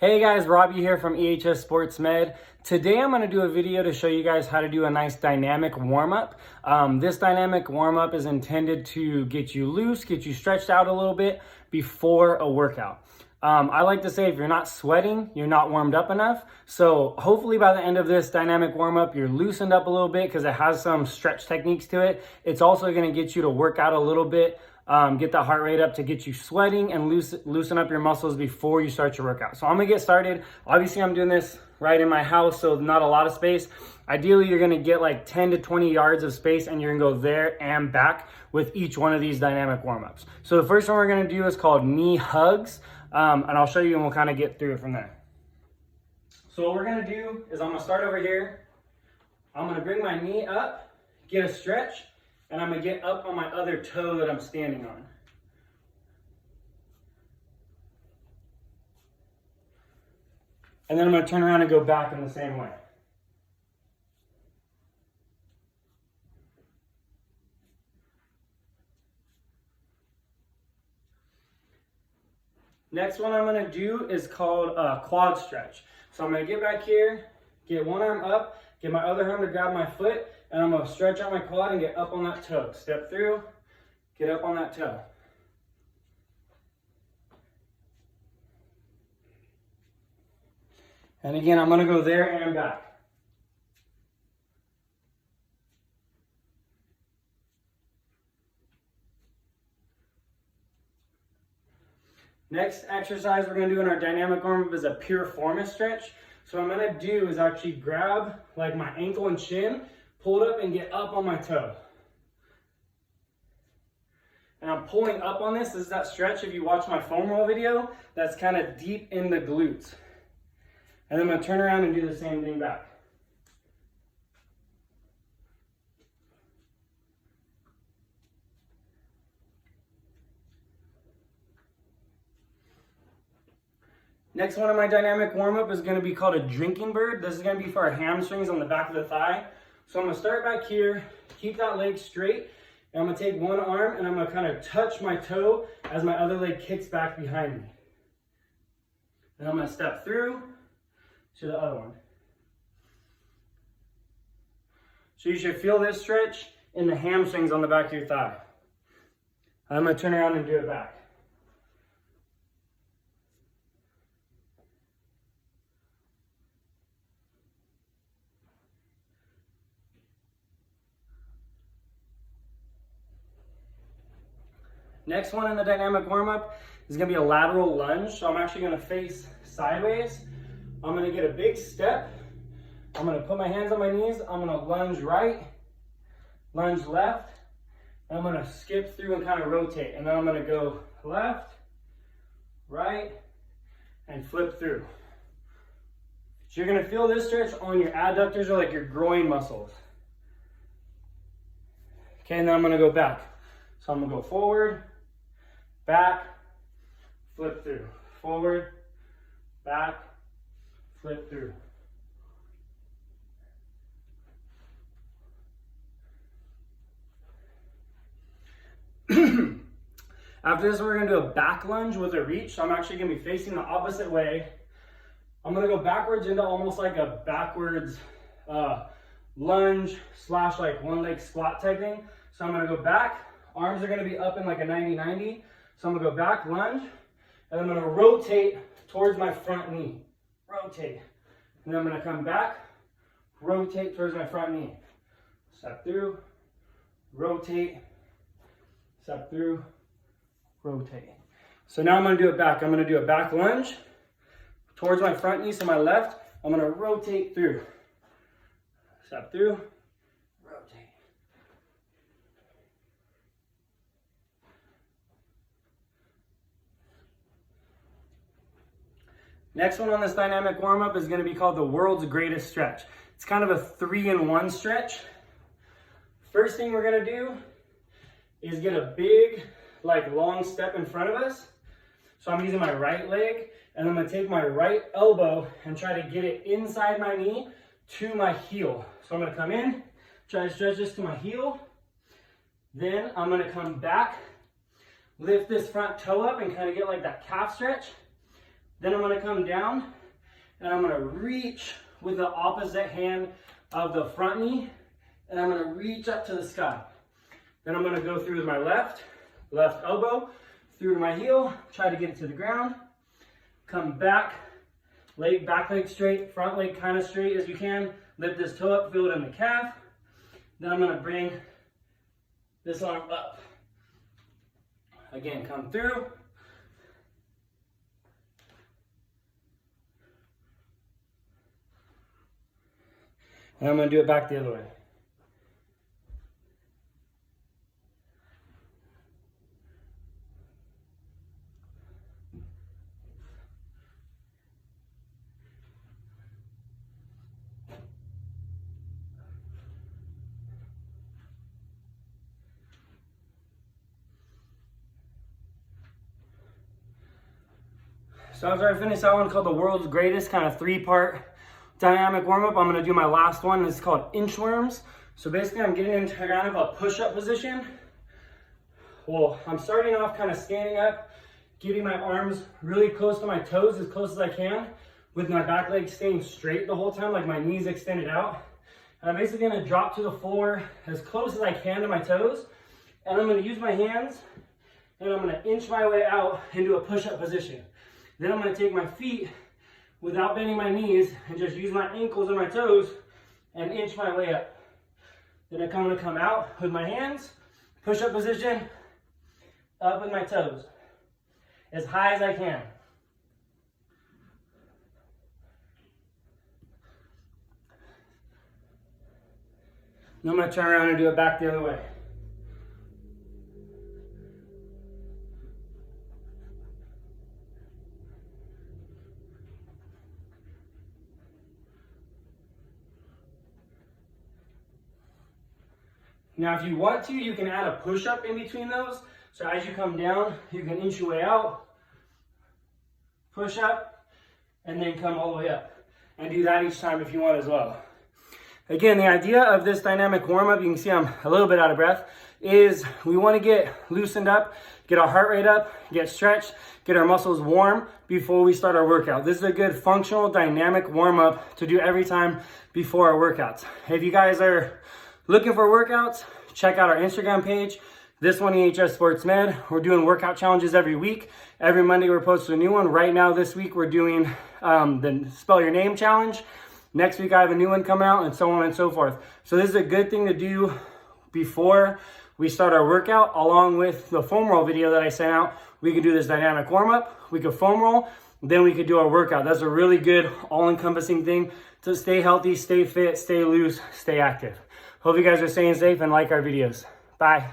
Hey guys, Robbie here from EHS Sports Med. Today I'm going to do a video to show you guys how to do a nice dynamic warm-up. This dynamic warm-up is intended to get you loose, get you stretched out a little bit before a workout. I like to say if you're not sweating, you're not warmed up enough. So hopefully by the end of this dynamic warm-up, you're loosened up a little bit because it has some stretch techniques to it. It's also going to get you to work out a little bit. Get the heart rate up to get you sweating and loosen up your muscles before you start your workout. So I'm gonna get started. Obviously I'm doing this right in my house, so not a lot of space. Ideally, you're gonna get like 10 to 20 yards of space and you're gonna go there and back with each one of these dynamic warm-ups. So the first one we're gonna do is called knee hugs, and I'll show you and we'll kind of get through it from there. So what we're gonna do is I'm gonna start over here. I'm gonna bring my knee up, get a stretch, and I'm gonna get up on my other toe that I'm standing on. And then I'm gonna turn around and go back in the same way. Next one I'm gonna do is called quad stretch. So I'm gonna get back here, get one arm up, get my other arm to grab my foot, and I'm gonna stretch out my quad and get up on that toe. Step through, get up on that toe. And again, I'm gonna go there and back. Next exercise we're gonna do in our dynamic warm-up is a piriformis stretch. So what I'm gonna do is actually grab like my ankle and shin, pull it up and get up on my toe. And I'm pulling up on this. This is that stretch, if you watch my foam roll video, that's kind of deep in the glutes. And then I'm gonna turn around and do the same thing back. Next one of my dynamic warm-up is gonna be called a drinking bird. This is gonna be for our hamstrings on the back of the thigh. So I'm gonna start back here, keep that leg straight, and I'm gonna take one arm and I'm gonna kind of touch my toe as my other leg kicks back behind me. And I'm gonna step through to the other one. So you should feel this stretch in the hamstrings on the back of your thigh. I'm gonna turn around and do it back. Next one in the dynamic warm-up is gonna be a lateral lunge. So I'm actually gonna face sideways. I'm gonna get a big step. I'm gonna put my hands on my knees. I'm gonna lunge right, lunge left, and I'm gonna skip through and kind of rotate. And then I'm gonna go left, right, and flip through. So you're gonna feel this stretch on your adductors or like your groin muscles. Okay, and then I'm gonna go back. So I'm gonna go forward, back, flip through, forward, back, flip through. After this, we're gonna do a back lunge with a reach. So I'm actually gonna be facing the opposite way. I'm gonna go backwards into almost like a backwards lunge slash like one leg squat type thing. So I'm gonna go back. Arms are gonna be up in like a 90-90. So I'm gonna go back, lunge, and I'm gonna rotate towards my front knee. Rotate. And then I'm gonna come back, rotate towards my front knee. Step through, rotate, step through, rotate. So now I'm gonna do it back. I'm gonna do a back lunge towards my front knee, so my left. I'm gonna rotate through. Step through, rotate. Next one on this dynamic warm-up is gonna be called the world's greatest stretch. It's kind of a 3-in-1 stretch. First thing we're gonna do is get a big, like long step in front of us. So I'm using my right leg, and I'm gonna take my right elbow and try to get it inside my knee to my heel. So I'm gonna come in, try to stretch this to my heel. Then I'm gonna come back, lift this front toe up and kind of get like that calf stretch. Then I'm gonna come down and I'm gonna reach with the opposite hand of the front knee, and I'm gonna reach up to the sky. Then I'm gonna go through with my left elbow, through to my heel, try to get it to the ground, come back leg straight, front leg kind of straight as you can, lift this toe up, feel it in the calf. Then I'm gonna bring this arm up. Again, come through. And I'm gonna do it back the other way. So after I finish that one called the world's greatest kind of 3-part dynamic warm-up, I'm gonna do my last one. It's called inchworms. So basically I'm getting into kind of a push-up position. Well, I'm starting off kind of standing up, getting my arms really close to my toes, as close as I can, with my back leg staying straight the whole time, like my knees extended out. And I'm basically gonna drop to the floor as close as I can to my toes. And I'm gonna use my hands and I'm gonna inch my way out into a push-up position. Then I'm gonna take my feet without bending my knees and just use my ankles and my toes and inch my way up. Then I'm gonna come out with my hands, push-up position, up with my toes, as high as I can. Then I'm gonna turn around and do it back the other way. Now, if you want to, you can add a push-up in between those. So as you come down, you can inch your way out, push up, and then come all the way up. And do that each time if you want as well. Again, the idea of this dynamic warm-up, you can see I'm a little bit out of breath, is we want to get loosened up, get our heart rate up, get stretched, get our muscles warm before we start our workout. This is a good functional dynamic warm-up to do every time before our workouts. If you guys are looking for workouts, check out our Instagram page. This one, EHS Sports Med. We're doing workout challenges every week. Every Monday we're posting a new one. Right now this week we're doing the Spell Your Name challenge. Next week I have a new one coming out, and so on and so forth. So this is a good thing to do before we start our workout, along with the foam roll video that I sent out. We could do this dynamic warm up, we could foam roll, then we could do our workout. That's a really good all-encompassing thing to stay healthy, stay fit, stay loose, stay active. Hope you guys are staying safe and like our videos. Bye.